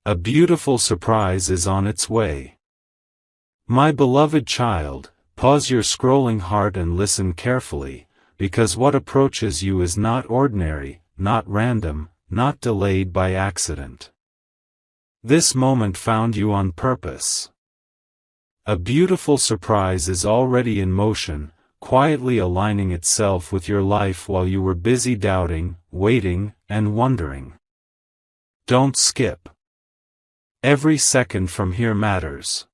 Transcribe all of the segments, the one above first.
A beautiful surprise is on its way. My beloved child, pause your scrolling heart and listen carefully, because what approaches you is not ordinary, not random, not delayed by accident. This moment found you on purpose. A beautiful surprise is already in motion, quietly aligning itself with your life while you were busy doubting, waiting, and wondering. Don't skip. Every second from here matters.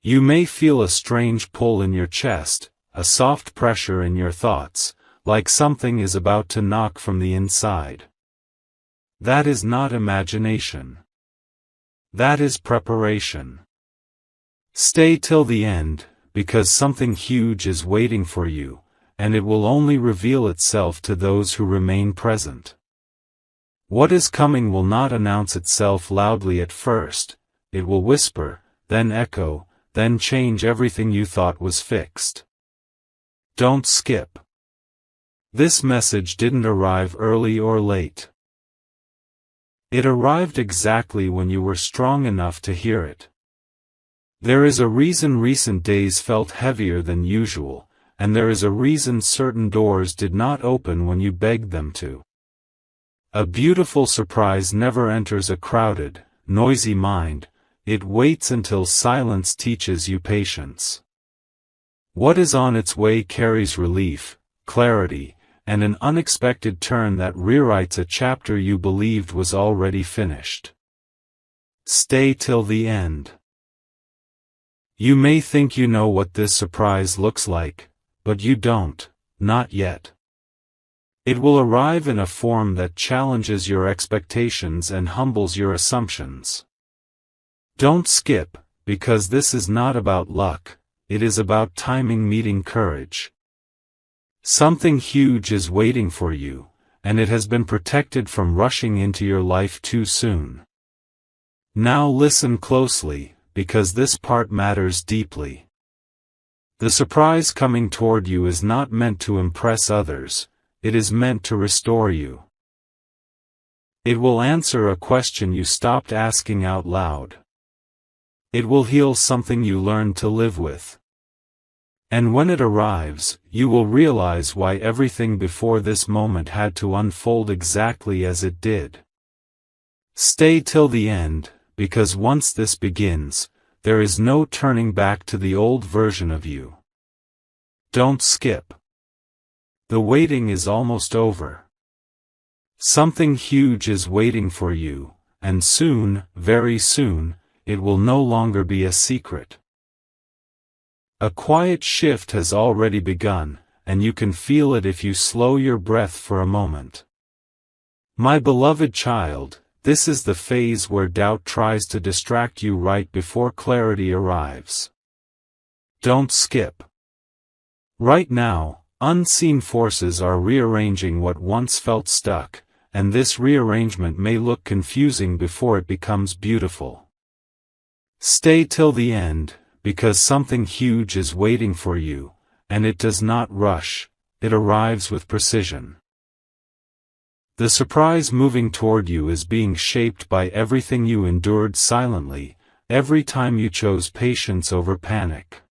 You may feel a strange pull in your chest, a soft pressure in your thoughts, like something is about to knock from the inside. That is not imagination. That is preparation. Stay till the end, because something huge is waiting for you, and it will only reveal itself to those who remain present. What is coming will not announce itself loudly at first, it will whisper, then echo, then change everything you thought was fixed. Don't skip. This message didn't arrive early or late. It arrived exactly when you were strong enough to hear it. There is a reason recent days felt heavier than usual, and there is a reason certain doors did not open when you begged them to. A beautiful surprise never enters a crowded, noisy mind, it waits until silence teaches you patience. What is on its way carries relief, clarity, and an unexpected turn that rewrites a chapter you believed was already finished. Stay till the end. You may think you know what this surprise looks like, but you don't, not yet. It will arrive in a form that challenges your expectations and humbles your assumptions. Don't skip, because this is not about luck, it is about timing meeting courage. Something huge is waiting for you, and it has been protected from rushing into your life too soon. Now listen closely, because this part matters deeply. The surprise coming toward you is not meant to impress others, it is meant to restore you. It will answer a question you stopped asking out loud. It will heal something you learned to live with. And when it arrives, you will realize why everything before this moment had to unfold exactly as it did. Stay till the end, because once this begins, there is no turning back to the old version of you. Don't skip. The waiting is almost over. Something huge is waiting for you, and soon, very soon, it will no longer be a secret. A quiet shift has already begun, and you can feel it if you slow your breath for a moment. My beloved child, this is the phase where doubt tries to distract you right before clarity arrives. Don't skip. Right now, unseen forces are rearranging what once felt stuck, and this rearrangement may look confusing before it becomes beautiful. Stay till the end, because something huge is waiting for you, and it does not rush, it arrives with precision. The surprise moving toward you is being shaped by everything you endured silently, every time you chose patience over panic.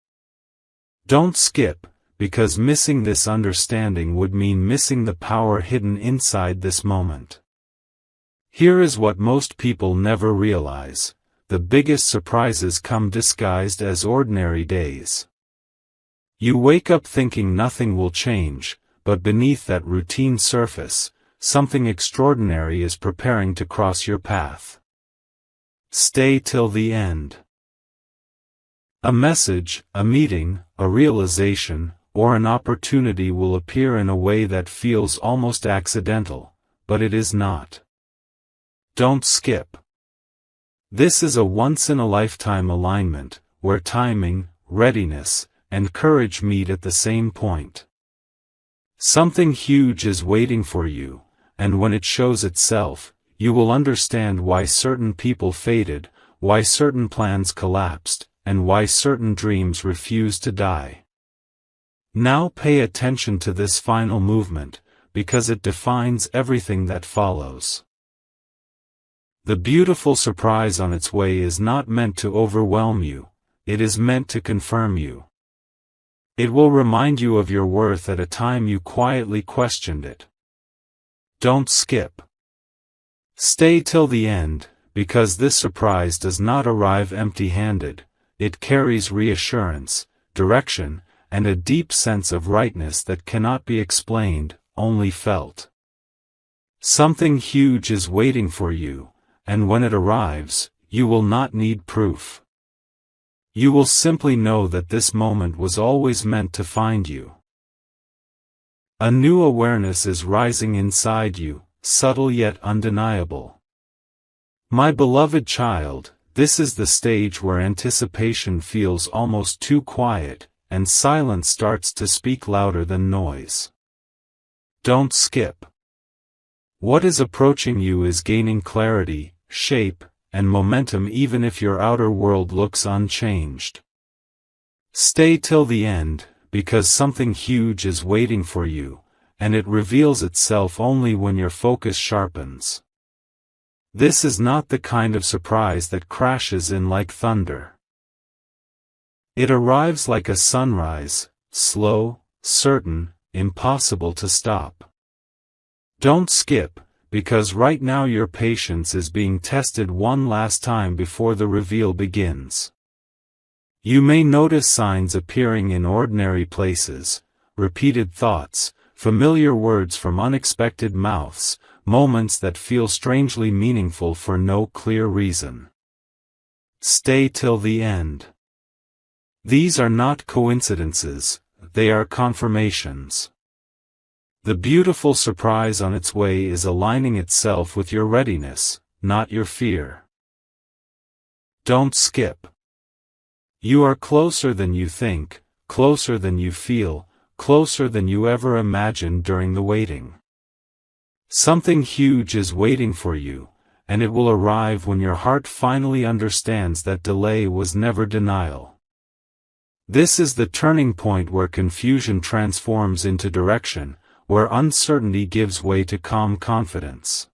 Don't skip, because missing this understanding would mean missing the power hidden inside this moment. Here is what most people never realize: the biggest surprises come disguised as ordinary days. You wake up thinking nothing will change, but beneath that routine surface, something extraordinary is preparing to cross your path. Stay till the end. A message, a meeting, a realization, or an opportunity will appear in a way that feels almost accidental, but it is not. Don't skip. This is a once-in-a-lifetime alignment, where timing, readiness, and courage meet at the same point. Something huge is waiting for you, and when it shows itself, you will understand why certain people faded, why certain plans collapsed, and why certain dreams refused to die. Now pay attention to this final movement, because it defines everything that follows. The beautiful surprise on its way is not meant to overwhelm you, it is meant to confirm you. It will remind you of your worth at a time you quietly questioned it. Don't skip. Stay till the end, because this surprise does not arrive empty-handed, it carries reassurance, direction, and a deep sense of rightness that cannot be explained, only felt. Something huge is waiting for you, and when it arrives, you will not need proof. You will simply know that this moment was always meant to find you. A new awareness is rising inside you, subtle yet undeniable. My beloved child, this is the stage where anticipation feels almost too quiet, and silence starts to speak louder than noise. Don't skip. What is approaching you is gaining clarity, shape, and momentum even if your outer world looks unchanged. Stay till the end, because something huge is waiting for you, and it reveals itself only when your focus sharpens. This is not the kind of surprise that crashes in like thunder. It arrives like a sunrise, slow, certain, impossible to stop. Don't skip, because right now your patience is being tested one last time before the reveal begins. You may notice signs appearing in ordinary places, repeated thoughts, familiar words from unexpected mouths, moments that feel strangely meaningful for no clear reason. Stay till the end. These are not coincidences, they are confirmations. The beautiful surprise on its way is aligning itself with your readiness, not your fear. Don't skip. You are closer than you think, closer than you feel, closer than you ever imagined during the waiting. Something huge is waiting for you, and it will arrive when your heart finally understands that delay was never denial. This is the turning point where confusion transforms into direction, where uncertainty gives way to calm confidence.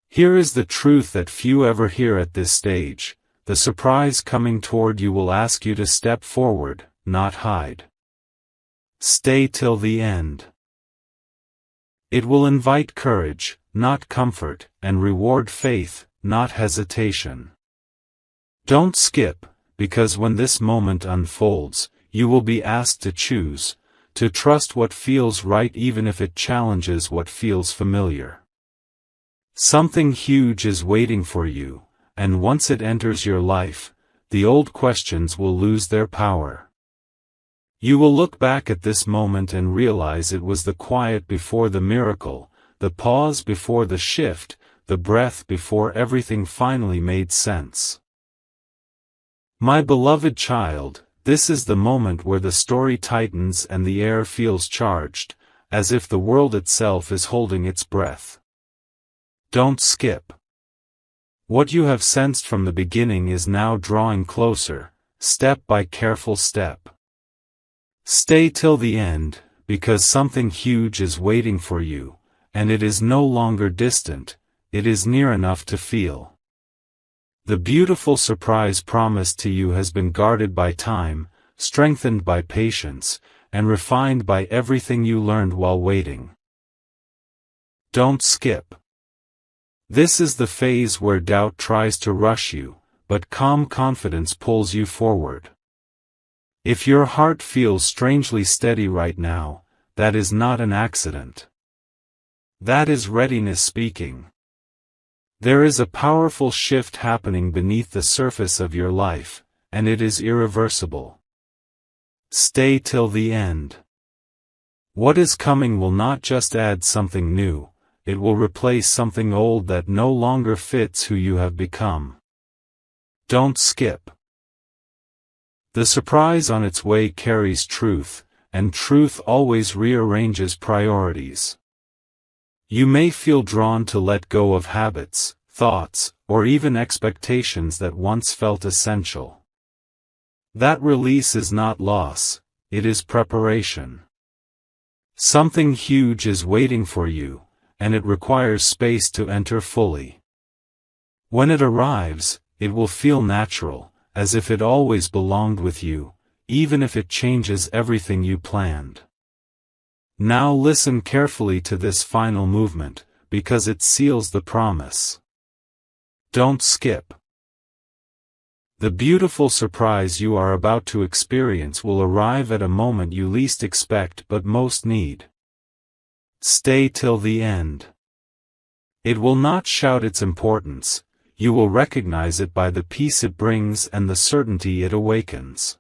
Here is the truth that few ever hear at this stage: the surprise coming toward you will ask you to step forward, not hide. Stay till the end. It will invite courage, not comfort, and reward faith, not hesitation. Don't skip, because when this moment unfolds, you will be asked to choose, to trust what feels right even if it challenges what feels familiar. Something huge is waiting for you, and once it enters your life, the old questions will lose their power. You will look back at this moment and realize it was the quiet before the miracle, the pause before the shift, the breath before everything finally made sense. My beloved child, this is the moment where the story tightens and the air feels charged, as if the world itself is holding its breath. Don't skip. What you have sensed from the beginning is now drawing closer, step by careful step. Stay till the end, because something huge is waiting for you, and it is no longer distant, it is near enough to feel. The beautiful surprise promised to you has been guarded by time, strengthened by patience, and refined by everything you learned while waiting. Don't skip. This is the phase where doubt tries to rush you, but calm confidence pulls you forward. If your heart feels strangely steady right now, that is not an accident. That is readiness speaking. There is a powerful shift happening beneath the surface of your life, and it is irreversible. Stay till the end. What is coming will not just add something new, it will replace something old that no longer fits who you have become. Don't skip. The surprise on its way carries truth, and truth always rearranges priorities. You may feel drawn to let go of habits, thoughts, or even expectations that once felt essential. That release is not loss, it is preparation. Something huge is waiting for you, and it requires space to enter fully. When it arrives, it will feel natural, as if it always belonged with you, even if it changes everything you planned. Now listen carefully to this final movement, because it seals the promise. Don't skip. The beautiful surprise you are about to experience will arrive at a moment you least expect but most need. Stay till the end. It will not shout its importance, you will recognize it by the peace it brings and the certainty it awakens.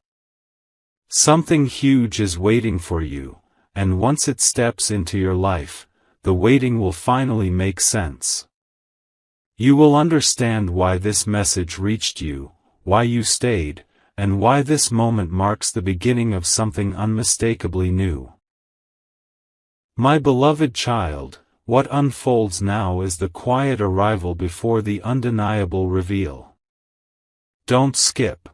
Something huge is waiting for you, and once it steps into your life, the waiting will finally make sense. You will understand why this message reached you, why you stayed, and why this moment marks the beginning of something unmistakably new. My beloved child, what unfolds now is the quiet arrival before the undeniable reveal. Don't skip.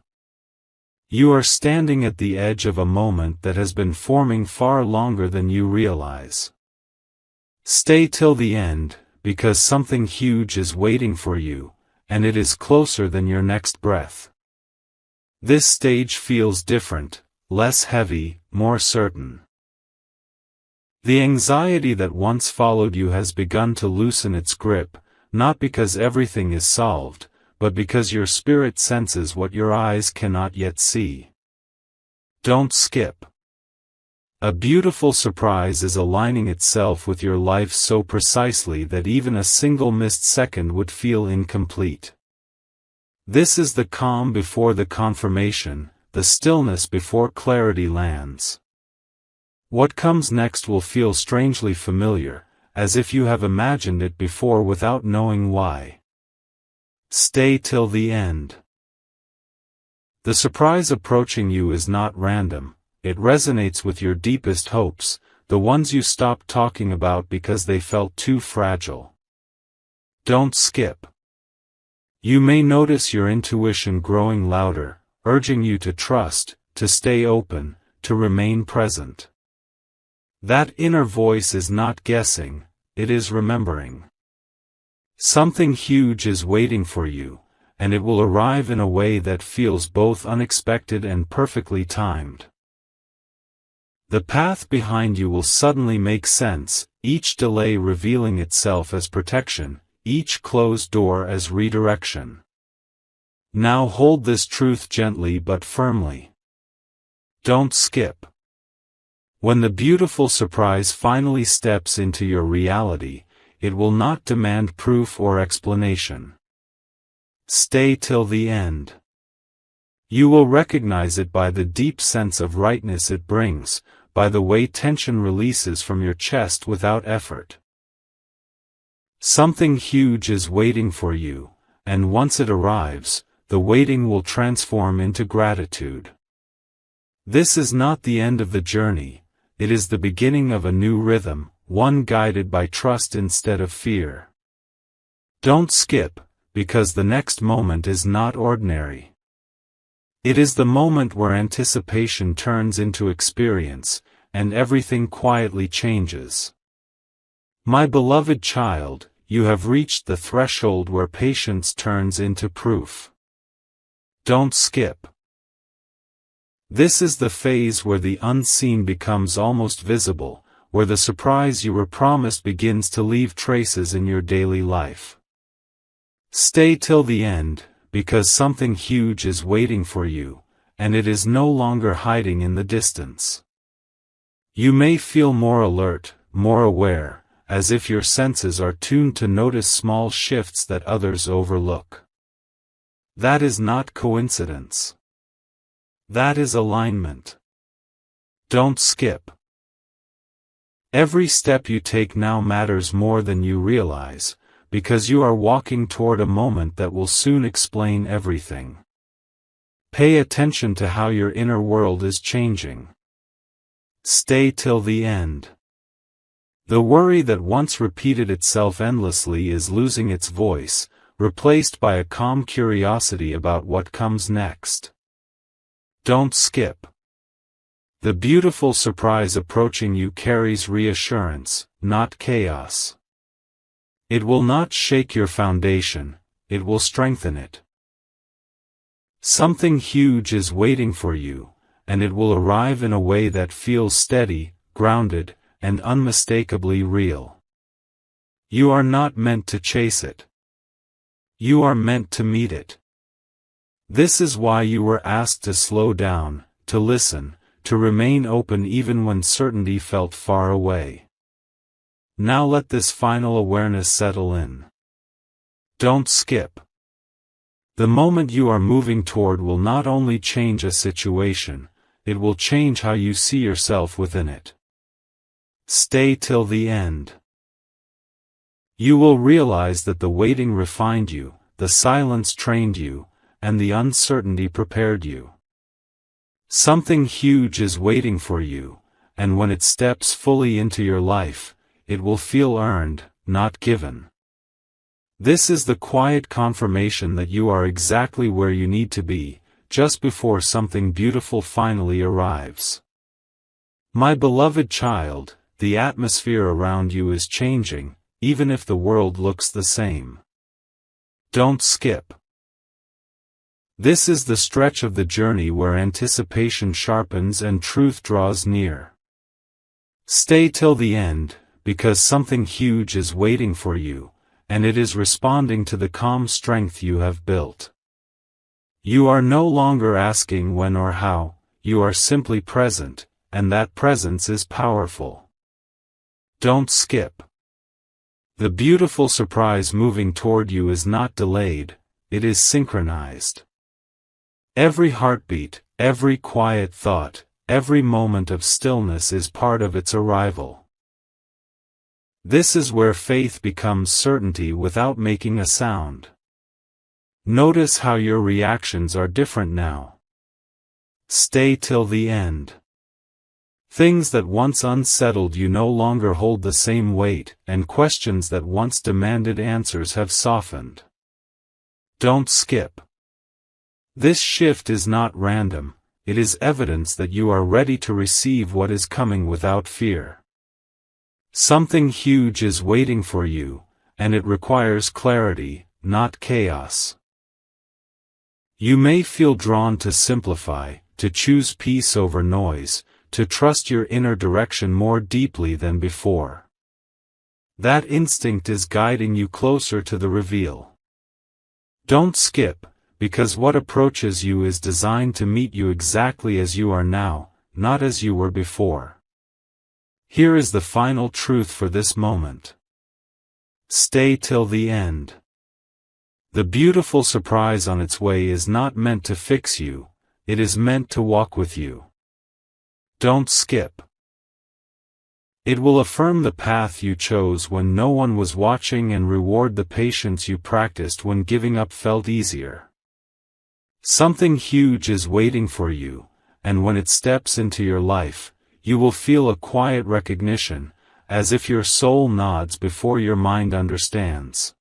You are standing at the edge of a moment that has been forming far longer than you realize. Stay till the end, because something huge is waiting for you, and it is closer than your next breath. This stage feels different, less heavy, more certain. The anxiety that once followed you has begun to loosen its grip, not because everything is solved, but because your spirit senses what your eyes cannot yet see. Don't skip. A beautiful surprise is aligning itself with your life so precisely that even a single missed second would feel incomplete. This is the calm before the confirmation, the stillness before clarity lands. What comes next will feel strangely familiar, as if you have imagined it before without knowing why. Stay till the end. The surprise approaching you is not random, it resonates with your deepest hopes, the ones you stopped talking about because they felt too fragile. Don't skip. You may notice your intuition growing louder, urging you to trust, to stay open, to remain present. That inner voice is not guessing, it is remembering. Something huge is waiting for you, and it will arrive in a way that feels both unexpected and perfectly timed. The path behind you will suddenly make sense, each delay revealing itself as protection, each closed door as redirection. Now hold this truth gently but firmly. Don't skip. When the beautiful surprise finally steps into your reality, it will not demand proof or explanation. Stay till the end. You will recognize it by the deep sense of rightness it brings, by the way tension releases from your chest without effort. Something huge is waiting for you, and once it arrives, the waiting will transform into gratitude. This is not the end of the journey. It is the beginning of a new rhythm, one guided by trust instead of fear. Don't skip, because the next moment is not ordinary. It is the moment where anticipation turns into experience, and everything quietly changes. My beloved child, you have reached the threshold where patience turns into proof. Don't skip. This is the phase where the unseen becomes almost visible, where the surprise you were promised begins to leave traces in your daily life. Stay till the end, because something huge is waiting for you, and it is no longer hiding in the distance. You may feel more alert, more aware, as if your senses are tuned to notice small shifts that others overlook. That is not coincidence. That is alignment. Don't skip. Every step you take now matters more than you realize, because you are walking toward a moment that will soon explain everything. Pay attention to how your inner world is changing. Stay till the end. The worry that once repeated itself endlessly is losing its voice, replaced by a calm curiosity about what comes next. Don't skip. The beautiful surprise approaching you carries reassurance, not chaos. It will not shake your foundation, it will strengthen it. Something huge is waiting for you, and it will arrive in a way that feels steady, grounded, and unmistakably real. You are not meant to chase it. You are meant to meet it. This is why you were asked to slow down, to listen, to remain open even when certainty felt far away. Now let this final awareness settle in. Don't skip. The moment you are moving toward will not only change a situation, it will change how you see yourself within it. Stay till the end. You will realize that the waiting refined you, the silence trained you, and the uncertainty prepared you. Something huge is waiting for you, and when it steps fully into your life, it will feel earned, not given. This is the quiet confirmation that you are exactly where you need to be, just before something beautiful finally arrives. My beloved child, the atmosphere around you is changing, even if the world looks the same. Don't skip. This is the stretch of the journey where anticipation sharpens and truth draws near. Stay till the end, because something huge is waiting for you, and it is responding to the calm strength you have built. You are no longer asking when or how, you are simply present, and that presence is powerful. Don't skip. The beautiful surprise moving toward you is not delayed, it is synchronized. Every heartbeat, every quiet thought, every moment of stillness is part of its arrival. This is where faith becomes certainty without making a sound. Notice how your reactions are different now. Stay till the end. Things that once unsettled you no longer hold the same weight, and questions that once demanded answers have softened. Don't skip. This shift is not random, it is evidence that you are ready to receive what is coming without fear. Something huge is waiting for you, and it requires clarity, not chaos. You may feel drawn to simplify, to choose peace over noise, to trust your inner direction more deeply than before. That instinct is guiding you closer to the reveal. Don't skip, because what approaches you is designed to meet you exactly as you are now, not as you were before. Here is the final truth for this moment. Stay till the end. The beautiful surprise on its way is not meant to fix you, it is meant to walk with you. Don't skip. It will affirm the path you chose when no one was watching and reward the patience you practiced when giving up felt easier. Something huge is waiting for you, and when it steps into your life, you will feel a quiet recognition, as if your soul nods before your mind understands.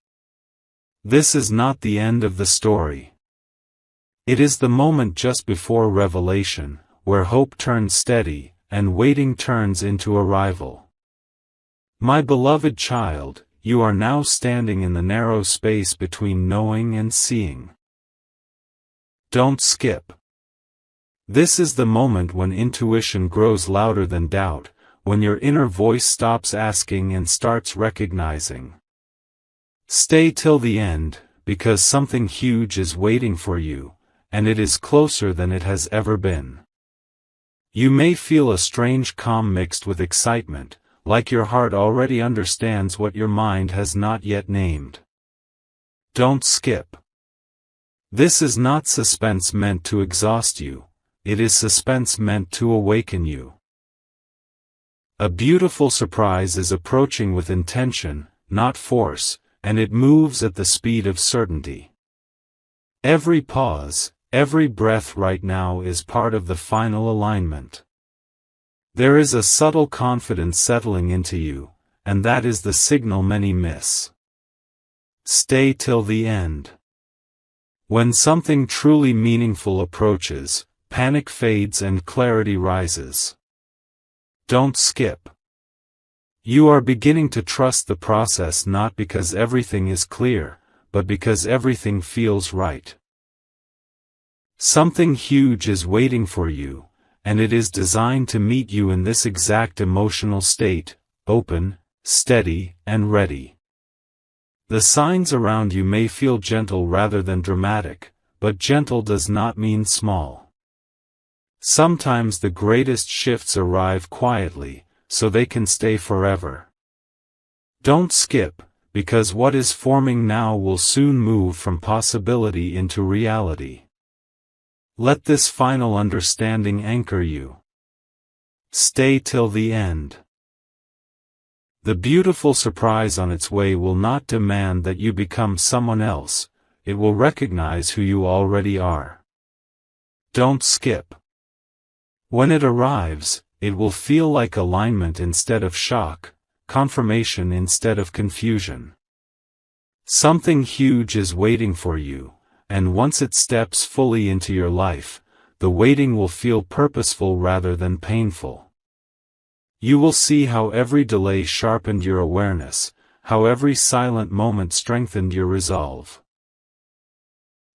This is not the end of the story. It is the moment just before revelation, where hope turns steady, and waiting turns into arrival. My beloved child, you are now standing in the narrow space between knowing and seeing. Don't skip. This is the moment when intuition grows louder than doubt, when your inner voice stops asking and starts recognizing. Stay till the end, because something huge is waiting for you, and it is closer than it has ever been. You may feel a strange calm mixed with excitement, like your heart already understands what your mind has not yet named. Don't skip. This is not suspense meant to exhaust you, it is suspense meant to awaken you. A beautiful surprise is approaching with intention, not force, and it moves at the speed of certainty. Every pause, every breath right now is part of the final alignment. There is a subtle confidence settling into you, and that is the signal many miss. Stay till the end. When something truly meaningful approaches, panic fades and clarity rises. Don't skip. You are beginning to trust the process not because everything is clear, but because everything feels right. Something huge is waiting for you, and it is designed to meet you in this exact emotional state, open, steady, and ready. The signs around you may feel gentle rather than dramatic, but gentle does not mean small. Sometimes the greatest shifts arrive quietly, so they can stay forever. Don't skip, because what is forming now will soon move from possibility into reality. Let this final understanding anchor you. Stay till the end. The beautiful surprise on its way will not demand that you become someone else, it will recognize who you already are. Don't skip. When it arrives, it will feel like alignment instead of shock, confirmation instead of confusion. Something huge is waiting for you, and once it steps fully into your life, the waiting will feel purposeful rather than painful. You will see how every delay sharpened your awareness, how every silent moment strengthened your resolve.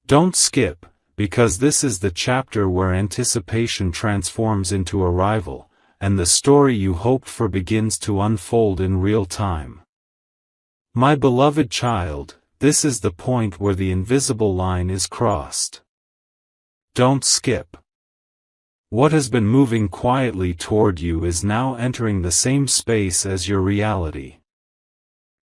Don't skip, because this is the chapter where anticipation transforms into arrival, and the story you hoped for begins to unfold in real time. My beloved child, this is the point where the invisible line is crossed. Don't skip. What has been moving quietly toward you is now entering the same space as your reality.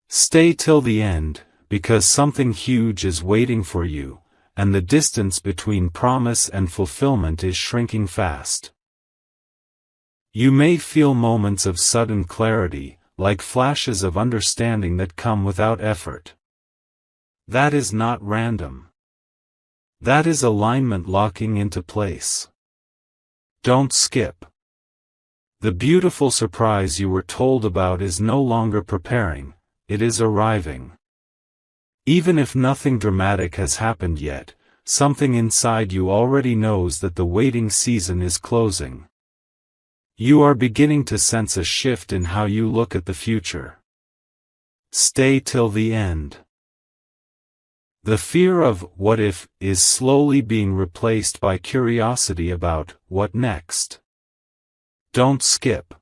Stay till the end, because something huge is waiting for you, and the distance between promise and fulfillment is shrinking fast. You may feel moments of sudden clarity, like flashes of understanding that come without effort. That is not random. That is alignment locking into place. Don't skip. The beautiful surprise you were told about is no longer preparing, it is arriving. Even if nothing dramatic has happened yet, something inside you already knows that the waiting season is closing. You are beginning to sense a shift in how you look at the future. Stay till the end. The fear of "what if" is slowly being replaced by curiosity about "what next?" Don't skip.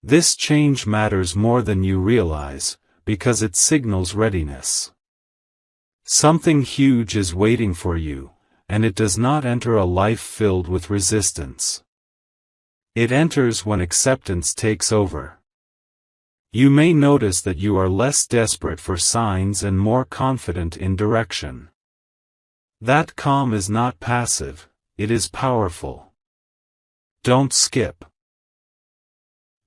This change matters more than you realize, because it signals readiness. Something huge is waiting for you, and it does not enter a life filled with resistance. It enters when acceptance takes over. You may notice that you are less desperate for signs and more confident in direction. That calm is not passive, it is powerful. Don't skip.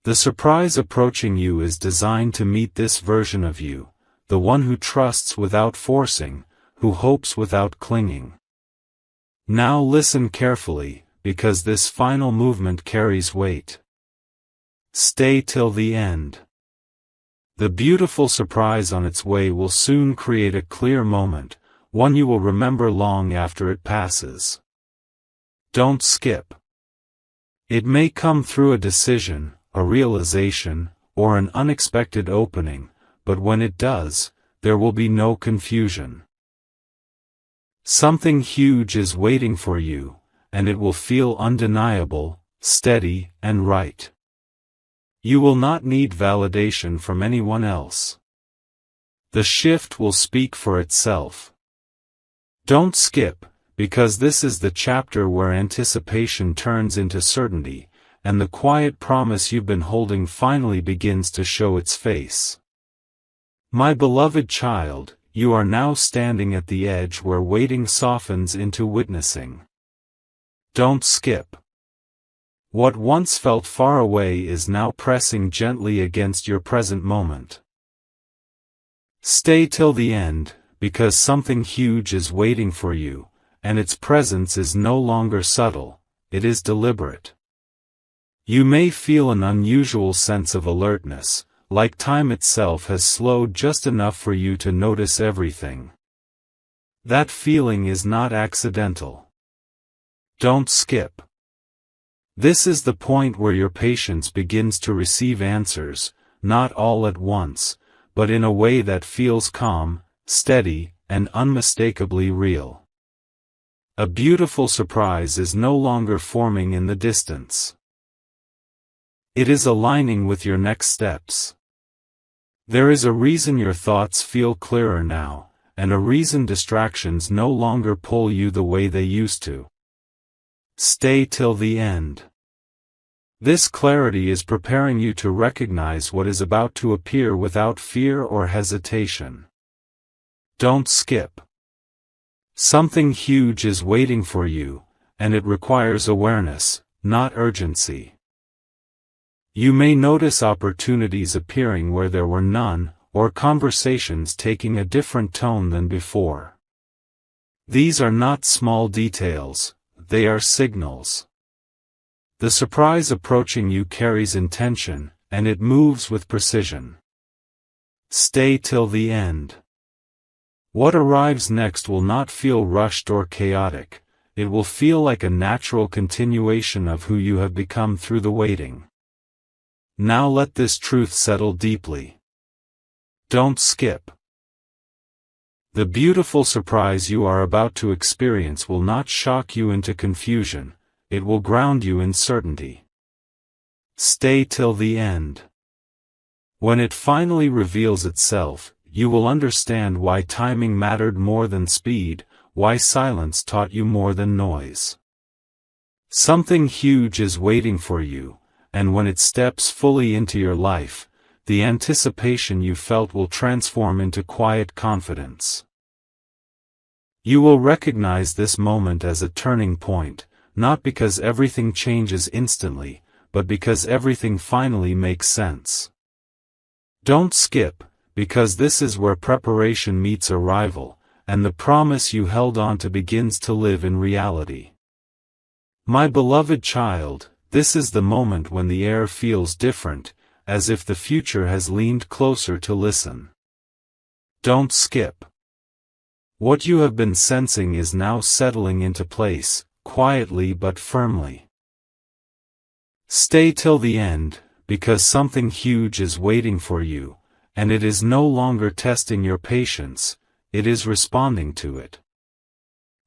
The surprise approaching you is designed to meet this version of you, the one who trusts without forcing, who hopes without clinging. Now listen carefully, because this final movement carries weight. Stay till the end. The beautiful surprise on its way will soon create a clear moment, one you will remember long after it passes. Don't skip. It may come through a decision, a realization, or an unexpected opening, but when it does, there will be no confusion. Something huge is waiting for you, and it will feel undeniable, steady, and right. You will not need validation from anyone else. The shift will speak for itself. Don't skip, because this is the chapter where anticipation turns into certainty, and the quiet promise you've been holding finally begins to show its face. My beloved child, you are now standing at the edge where waiting softens into witnessing. Don't skip. What once felt far away is now pressing gently against your present moment. Stay till the end, because something huge is waiting for you, and its presence is no longer subtle, it is deliberate. You may feel an unusual sense of alertness, like time itself has slowed just enough for you to notice everything. That feeling is not accidental. Don't skip. This is the point where your patience begins to receive answers, not all at once, but in a way that feels calm, steady, and unmistakably real. A beautiful surprise is no longer forming in the distance. It is aligning with your next steps. There is a reason your thoughts feel clearer now, and a reason distractions no longer pull you the way they used to. Stay till the end. This clarity is preparing you to recognize what is about to appear without fear or hesitation. Don't skip. Something huge is waiting for you, and it requires awareness, not urgency. You may notice opportunities appearing where there were none, or conversations taking a different tone than before. These are not small details, they are signals. The surprise approaching you carries intention, and it moves with precision. Stay till the end. What arrives next will not feel rushed or chaotic, it will feel like a natural continuation of who you have become through the waiting. Now let this truth settle deeply. Don't skip. The beautiful surprise you are about to experience will not shock you into confusion, it will ground you in certainty. Stay till the end. When it finally reveals itself, you will understand why timing mattered more than speed, why silence taught you more than noise. Something huge is waiting for you, and when it steps fully into your life, the anticipation you felt will transform into quiet confidence. You will recognize this moment as a turning point, not because everything changes instantly, but because everything finally makes sense. Don't skip, because this is where preparation meets arrival, and the promise you held on to begins to live in reality. My beloved child, this is the moment when the air feels different, as if the future has leaned closer to listen. Don't skip. What you have been sensing is now settling into place, quietly but firmly. Stay till the end, because something huge is waiting for you, and it is no longer testing your patience, it is responding to it.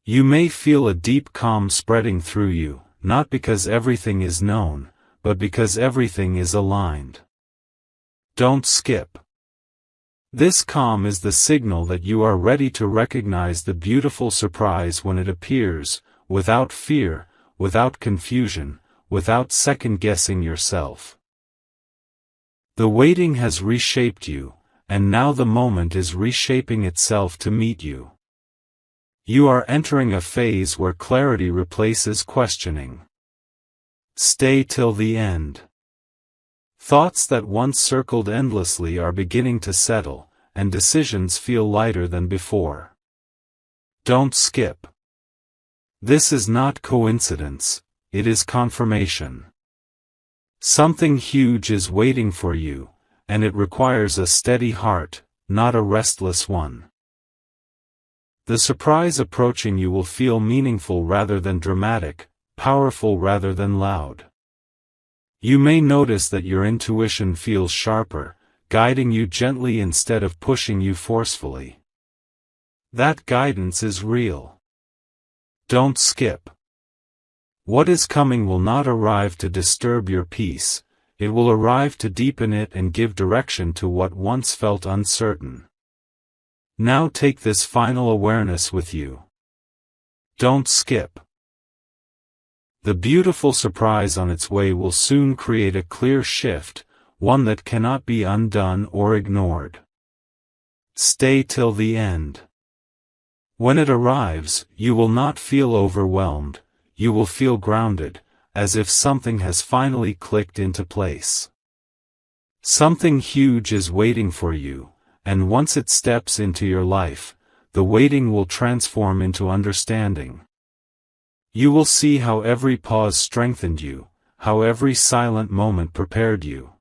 You may feel a deep calm spreading through you, not because everything is known, but because everything is aligned. Don't skip. This calm is the signal that you are ready to recognize the beautiful surprise when it appears, without fear, without confusion, without second-guessing yourself. The waiting has reshaped you, and now the moment is reshaping itself to meet you. You are entering a phase where clarity replaces questioning. Stay till the end. Thoughts that once circled endlessly are beginning to settle, and decisions feel lighter than before. Don't skip. This is not coincidence, it is confirmation. Something huge is waiting for you, and it requires a steady heart, not a restless one. The surprise approaching you will feel meaningful rather than dramatic, powerful rather than loud. You may notice that your intuition feels sharper, guiding you gently instead of pushing you forcefully. That guidance is real. Don't skip. What is coming will not arrive to disturb your peace, it will arrive to deepen it and give direction to what once felt uncertain. Now take this final awareness with you. Don't skip. The beautiful surprise on its way will soon create a clear shift, one that cannot be undone or ignored. Stay till the end. When it arrives, you will not feel overwhelmed, you will feel grounded, as if something has finally clicked into place. Something huge is waiting for you, and once it steps into your life, the waiting will transform into understanding. You will see how every pause strengthened you, how every silent moment prepared you.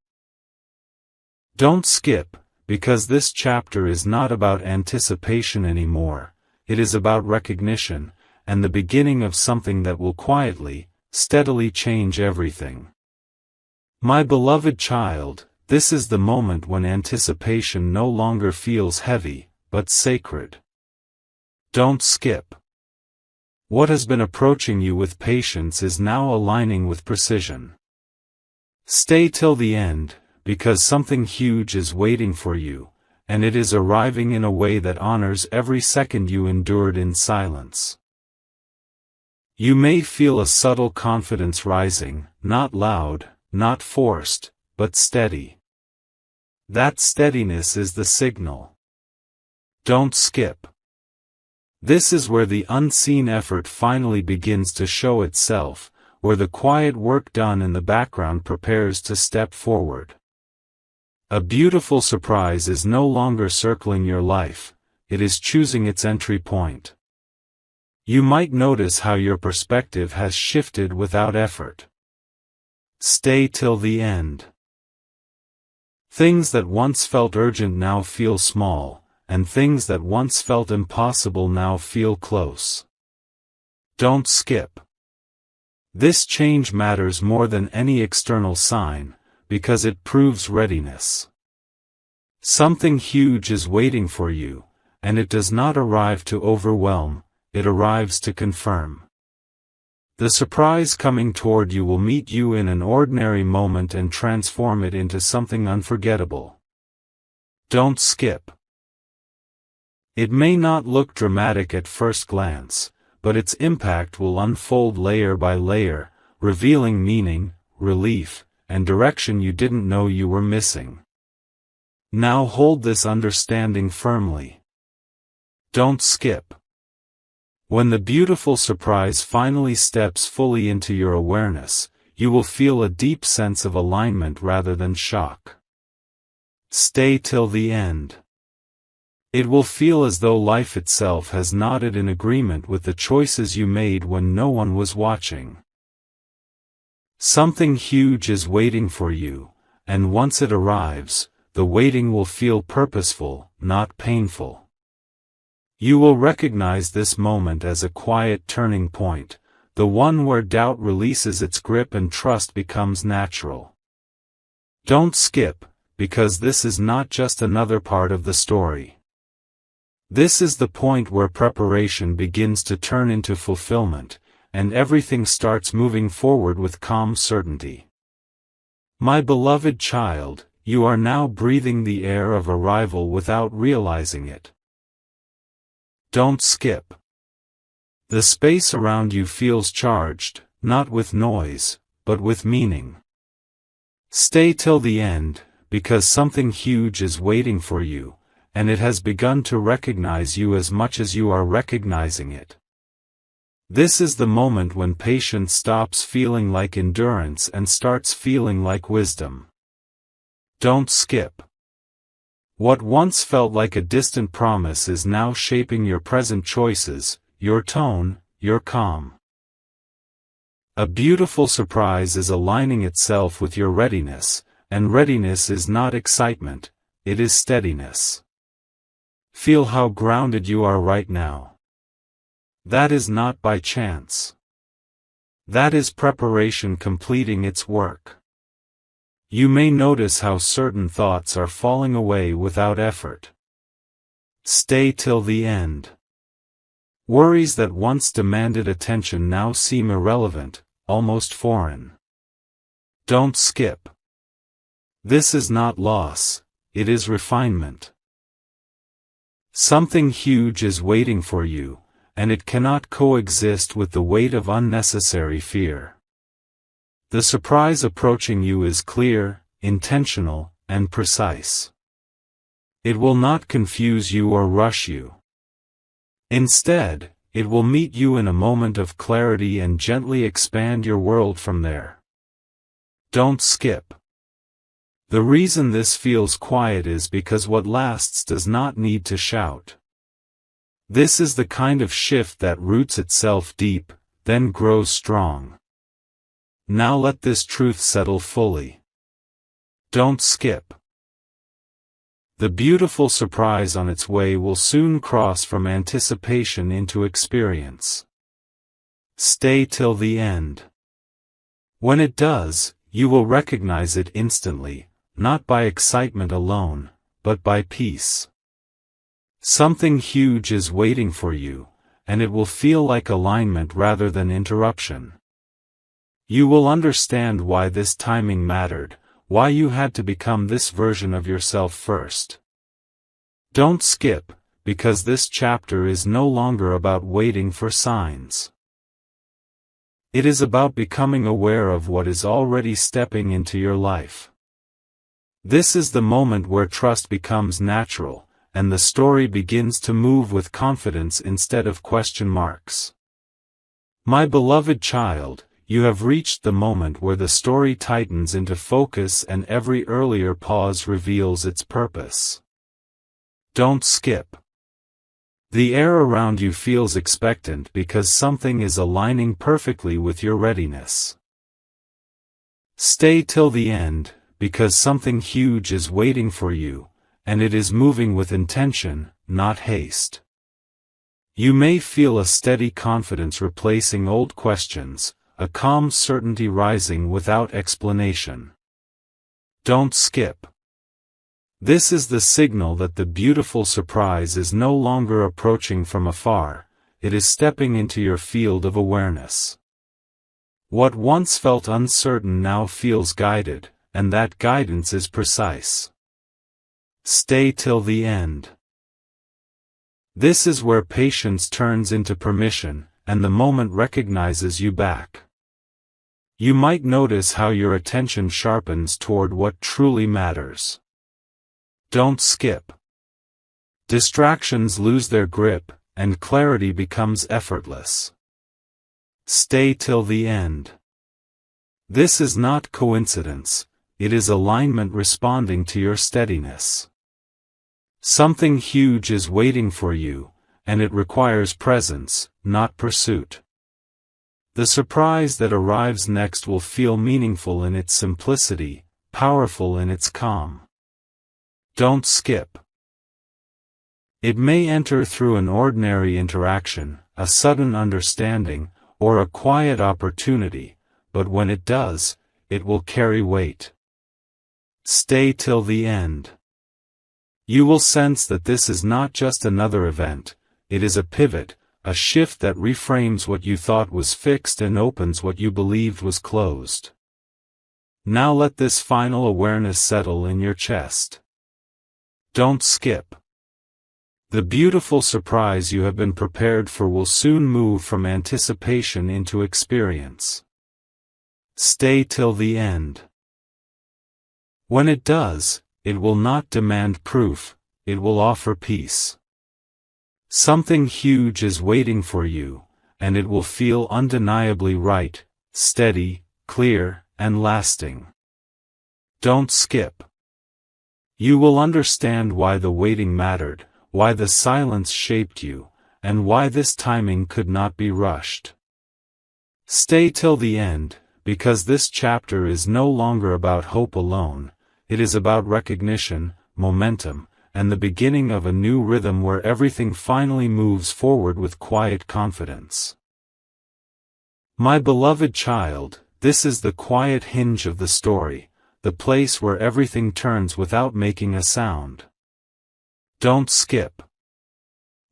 Don't skip, because this chapter is not about anticipation anymore, it is about recognition, and the beginning of something that will quietly, steadily change everything. My beloved child, this is the moment when anticipation no longer feels heavy, but sacred. Don't skip. What has been approaching you with patience is now aligning with precision. Stay till the end, because something huge is waiting for you, and it is arriving in a way that honors every second you endured in silence. You may feel a subtle confidence rising, not loud, not forced, but steady. That steadiness is the signal. Don't skip. This is where the unseen effort finally begins to show itself, where the quiet work done in the background prepares to step forward. A beautiful surprise is no longer circling your life, it is choosing its entry point. You might notice how your perspective has shifted without effort. Stay till the end. Things that once felt urgent now feel small, and things that once felt impossible now feel close. Don't skip. This change matters more than any external sign, because it proves readiness. Something huge is waiting for you, and it does not arrive to overwhelm, it arrives to confirm. The surprise coming toward you will meet you in an ordinary moment and transform it into something unforgettable. Don't skip. It may not look dramatic at first glance, but its impact will unfold layer by layer, revealing meaning, relief, and direction you didn't know you were missing. Now hold this understanding firmly. Don't skip. When the beautiful surprise finally steps fully into your awareness, you will feel a deep sense of alignment rather than shock. Stay till the end. It will feel as though life itself has nodded in agreement with the choices you made when no one was watching. Something huge is waiting for you, and once it arrives, the waiting will feel purposeful, not painful. You will recognize this moment as a quiet turning point, the one where doubt releases its grip and trust becomes natural. Don't skip, because this is not just another part of the story. This is the point where preparation begins to turn into fulfillment, and everything starts moving forward with calm certainty. My beloved child, you are now breathing the air of arrival without realizing it. Don't skip. The space around you feels charged, not with noise, but with meaning. Stay till the end, because something huge is waiting for you, and it has begun to recognize you as much as you are recognizing it. This is the moment when patience stops feeling like endurance and starts feeling like wisdom. Don't skip. What once felt like a distant promise is now shaping your present choices, your tone, your calm. A beautiful surprise is aligning itself with your readiness, and readiness is not excitement, it is steadiness. Feel how grounded you are right now. That is not by chance. That is preparation completing its work. You may notice how certain thoughts are falling away without effort. Stay till the end. Worries that once demanded attention now seem irrelevant, almost foreign. Don't skip. This is not loss, it is refinement. Something huge is waiting for you, and it cannot coexist with the weight of unnecessary fear. The surprise approaching you is clear, intentional, and precise. It will not confuse you or rush you. Instead, it will meet you in a moment of clarity and gently expand your world from there. Don't skip. The reason this feels quiet is because what lasts does not need to shout. This is the kind of shift that roots itself deep, then grows strong. Now let this truth settle fully. Don't skip. The beautiful surprise on its way will soon cross from anticipation into experience. Stay till the end. When it does, you will recognize it instantly, not by excitement alone, but by peace. Something huge is waiting for you, and it will feel like alignment rather than interruption. You will understand why this timing mattered, why you had to become this version of yourself first. Don't skip, because this chapter is no longer about waiting for signs. It is about becoming aware of what is already stepping into your life. This is the moment where trust becomes natural, and the story begins to move with confidence instead of question marks. My beloved child, you have reached the moment where the story tightens into focus and every earlier pause reveals its purpose. Don't skip. The air around you feels expectant because something is aligning perfectly with your readiness. Stay till the end, because something huge is waiting for you, and it is moving with intention, not haste. You may feel a steady confidence replacing old questions, a calm certainty rising without explanation. Don't skip. This is the signal that the beautiful surprise is no longer approaching from afar, it is stepping into your field of awareness. What once felt uncertain now feels guided, and that guidance is precise. Stay till the end. This is where patience turns into permission, and the moment recognizes you back. You might notice how your attention sharpens toward what truly matters. Don't skip. Distractions lose their grip, and clarity becomes effortless. Stay till the end. This is not coincidence, it is alignment responding to your steadiness. Something huge is waiting for you, and it requires presence, not pursuit. The surprise that arrives next will feel meaningful in its simplicity, powerful in its calm. Don't skip. It may enter through an ordinary interaction, a sudden understanding, or a quiet opportunity, but when it does, it will carry weight. Stay till the end. You will sense that this is not just another event, it is a pivot, a shift that reframes what you thought was fixed and opens what you believed was closed. Now let this final awareness settle in your chest. Don't skip. The beautiful surprise you have been prepared for will soon move from anticipation into experience. Stay till the end. When it does, it will not demand proof, it will offer peace. Something huge is waiting for you, and it will feel undeniably right, steady, clear, and lasting. Don't skip. You will understand why the waiting mattered, why the silence shaped you, and why this timing could not be rushed. Stay till the end, because this chapter is no longer about hope alone, it is about recognition, momentum, and the beginning of a new rhythm where everything finally moves forward with quiet confidence. My beloved child, this is the quiet hinge of the story, the place where everything turns without making a sound. Don't skip.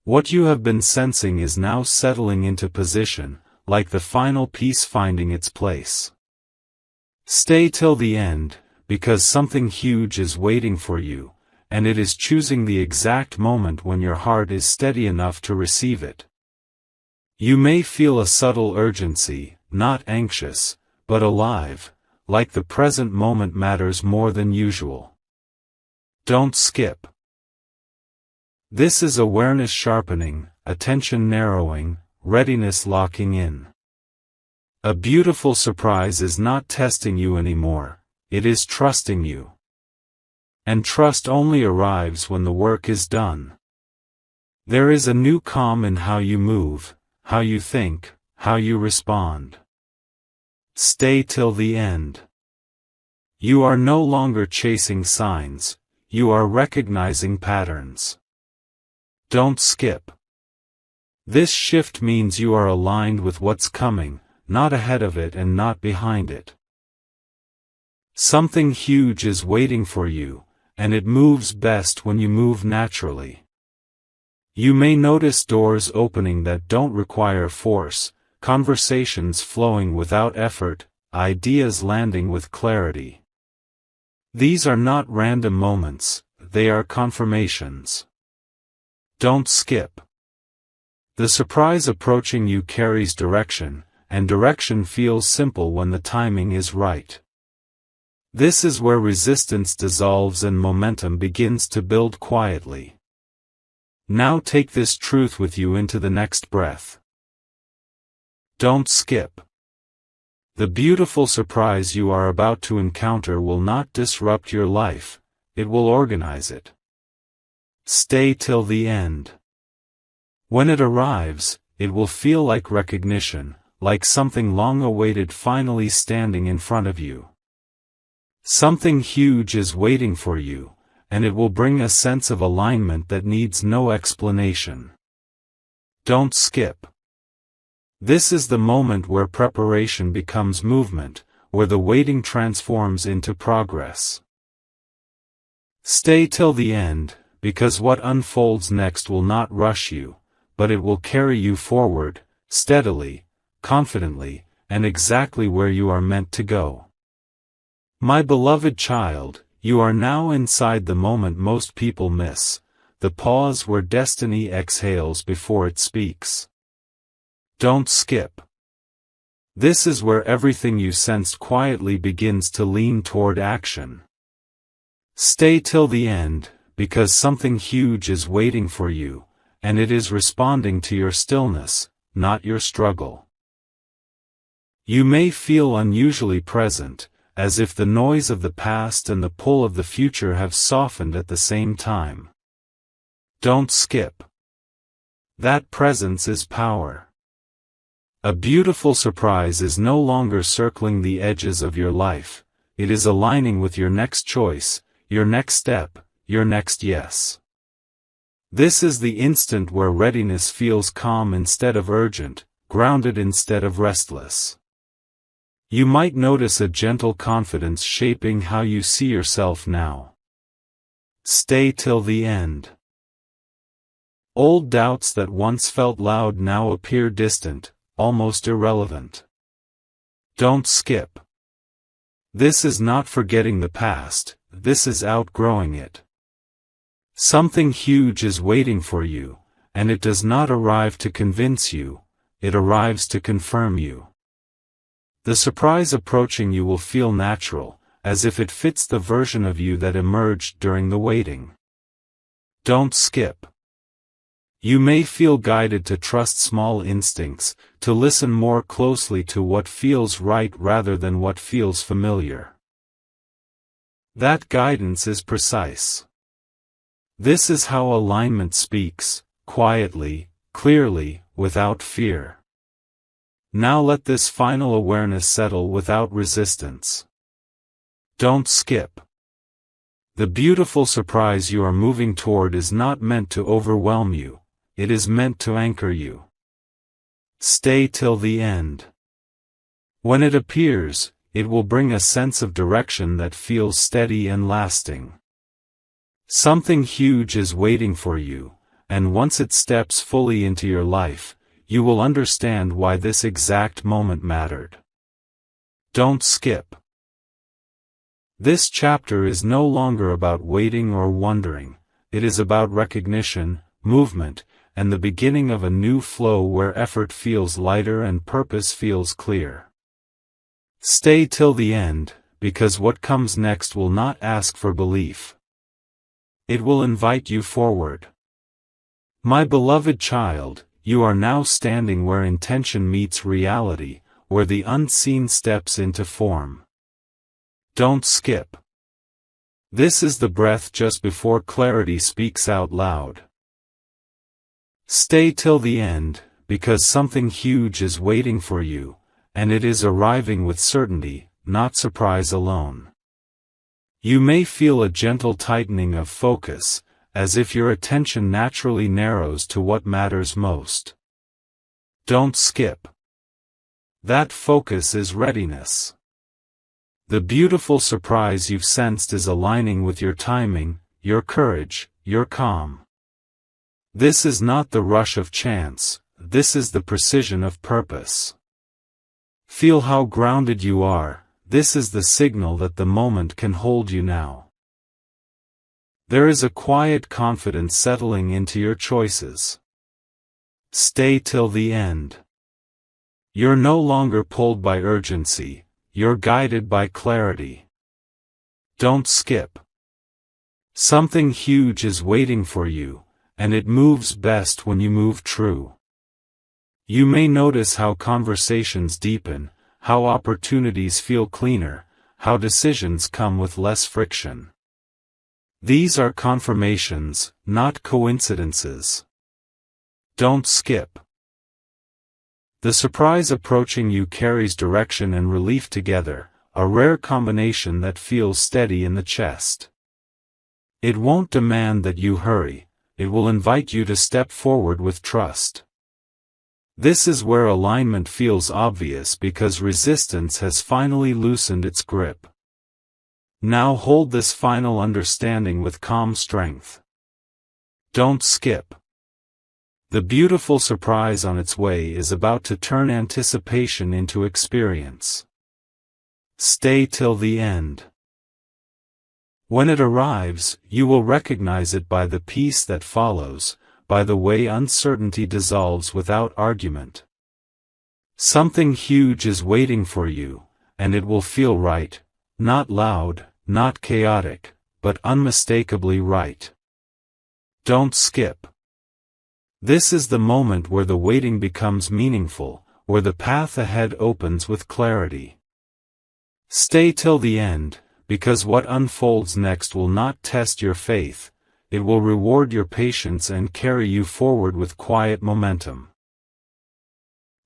What you have been sensing is now settling into position, like the final piece finding its place. Stay till the end, because something huge is waiting for you, and it is choosing the exact moment when your heart is steady enough to receive it. You may feel a subtle urgency, not anxious, but alive, like the present moment matters more than usual. Don't skip. This is awareness sharpening, attention narrowing, readiness locking in. A beautiful surprise is not testing you anymore, it is trusting you. And trust only arrives when the work is done. There is a new calm in how you move, how you think, how you respond. Stay till the end. You are no longer chasing signs, you are recognizing patterns. Don't skip. This shift means you are aligned with what's coming, not ahead of it and not behind it. Something huge is waiting for you, and it moves best when you move naturally. You may notice doors opening that don't require force, conversations flowing without effort, ideas landing with clarity. These are not random moments, they are confirmations. Don't skip. The surprise approaching you carries direction, and direction feels simple when the timing is right. This is where resistance dissolves and momentum begins to build quietly. Now take this truth with you into the next breath. Don't skip. The beautiful surprise you are about to encounter will not disrupt your life, it will organize it. Stay till the end. When it arrives, it will feel like recognition, like something long awaited finally standing in front of you. Something huge is waiting for you, and it will bring a sense of alignment that needs no explanation. Don't skip. This is the moment where preparation becomes movement, where the waiting transforms into progress. Stay till the end, because what unfolds next will not rush you, but it will carry you forward, steadily, confidently, and exactly where you are meant to go. My beloved child, you are now inside the moment most people miss, the pause where destiny exhales before it speaks. Don't skip. This is where everything you sensed quietly begins to lean toward action. Stay till the end, because something huge is waiting for you, and it is responding to your stillness, not your struggle. You may feel unusually present, as if the noise of the past and the pull of the future have softened at the same time. Don't skip. That presence is power. A beautiful surprise is no longer circling the edges of your life, it is aligning with your next choice, your next step, your next yes. This is the instant where readiness feels calm instead of urgent, grounded instead of restless. You might notice a gentle confidence shaping how you see yourself now. Stay till the end. Old doubts that once felt loud now appear distant, almost irrelevant. Don't skip. This is not forgetting the past, this is outgrowing it. Something huge is waiting for you, and it does not arrive to convince you, it arrives to confirm you. The surprise approaching you will feel natural, as if it fits the version of you that emerged during the waiting. Don't skip. You may feel guided to trust small instincts, to listen more closely to what feels right rather than what feels familiar. That guidance is precise. This is how alignment speaks, quietly, clearly, without fear. Now let this final awareness settle without resistance. Don't skip. The beautiful surprise you are moving toward is not meant to overwhelm you, it is meant to anchor you. Stay till the end. When it appears, it will bring a sense of direction that feels steady and lasting. Something huge is waiting for you, and once it steps fully into your life, you will understand why this exact moment mattered. Don't skip. This chapter is no longer about waiting or wondering, it is about recognition, movement, and the beginning of a new flow where effort feels lighter and purpose feels clear. Stay till the end, because what comes next will not ask for belief. It will invite you forward. My beloved child, you are now standing where intention meets reality, where the unseen steps into form. Don't skip. This is the breath just before clarity speaks out loud. Stay till the end, because something huge is waiting for you, and it is arriving with certainty, not surprise alone. You may feel a gentle tightening of focus, as if your attention naturally narrows to what matters most. Don't skip. That focus is readiness. The beautiful surprise you've sensed is aligning with your timing, your courage, your calm. This is not the rush of chance, this is the precision of purpose. Feel how grounded you are, this is the signal that the moment can hold you now. There is a quiet confidence settling into your choices. Stay till the end. You're no longer pulled by urgency, you're guided by clarity. Don't skip. Something huge is waiting for you, and it moves best when you move true. You may notice how conversations deepen, how opportunities feel cleaner, how decisions come with less friction. These are confirmations, not coincidences. Don't skip. The surprise approaching you carries direction and relief together, a rare combination that feels steady in the chest. It won't demand that you hurry, it will invite you to step forward with trust. This is where alignment feels obvious because resistance has finally loosened its grip. Now hold this final understanding with calm strength. Don't skip. The beautiful surprise on its way is about to turn anticipation into experience. Stay till the end. When it arrives, you will recognize it by the peace that follows, by the way uncertainty dissolves without argument. Something huge is waiting for you, and it will feel right, not loud, not chaotic, but unmistakably right. Don't skip. This is the moment where the waiting becomes meaningful, where the path ahead opens with clarity. Stay till the end, because what unfolds next will not test your faith, it will reward your patience and carry you forward with quiet momentum.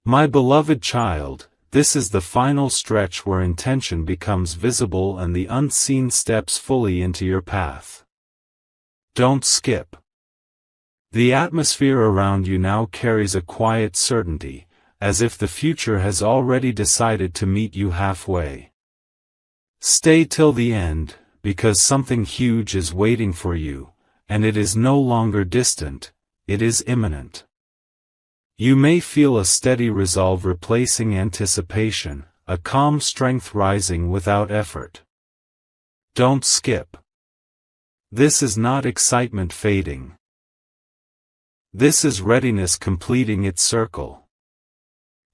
My beloved child, this is the final stretch where intention becomes visible and the unseen steps fully into your path. Don't skip. The atmosphere around you now carries a quiet certainty, as if the future has already decided to meet you halfway. Stay till the end, because something huge is waiting for you, and it is no longer distant, it is imminent. You may feel a steady resolve replacing anticipation, a calm strength rising without effort. Don't skip. This is not excitement fading. This is readiness completing its circle.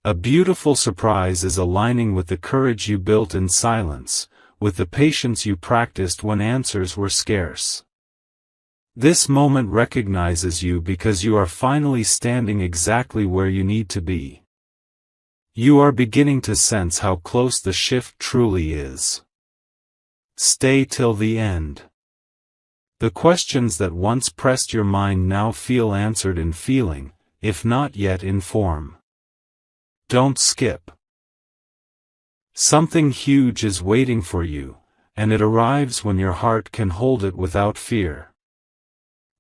A beautiful surprise is aligning with the courage you built in silence, with the patience you practiced when answers were scarce. This moment recognizes you because you are finally standing exactly where you need to be. You are beginning to sense how close the shift truly is. Stay till the end. The questions that once pressed your mind now feel answered in feeling, if not yet in form. Don't skip. Something huge is waiting for you, and it arrives when your heart can hold it without fear.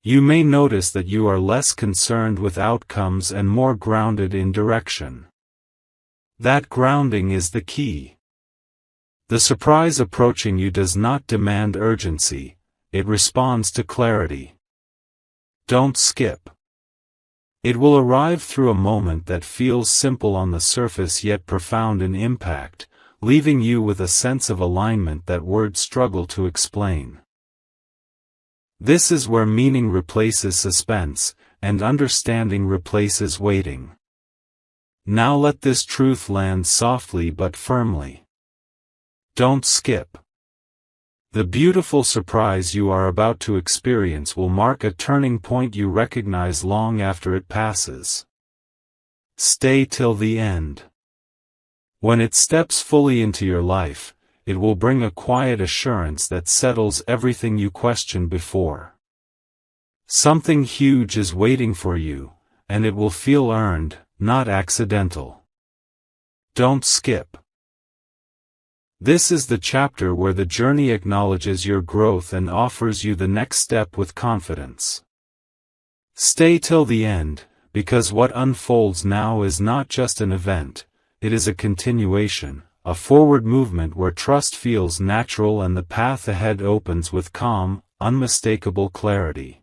You may notice that you are less concerned with outcomes and more grounded in direction. That grounding is the key. The surprise approaching you does not demand urgency, it responds to clarity. Don't skip. It will arrive through a moment that feels simple on the surface yet profound in impact, leaving you with a sense of alignment that words struggle to explain. This is where meaning replaces suspense, and understanding replaces waiting. Now let this truth land softly but firmly. Don't skip. The beautiful surprise you are about to experience will mark a turning point you recognize long after it passes. Stay till the end. When it steps fully into your life, it will bring a quiet assurance that settles everything you questioned before. Something huge is waiting for you, and it will feel earned, not accidental. Don't skip. This is the chapter where the journey acknowledges your growth and offers you the next step with confidence. Stay till the end, because what unfolds now is not just an event, it is a continuation, a forward movement where trust feels natural and the path ahead opens with calm, unmistakable clarity.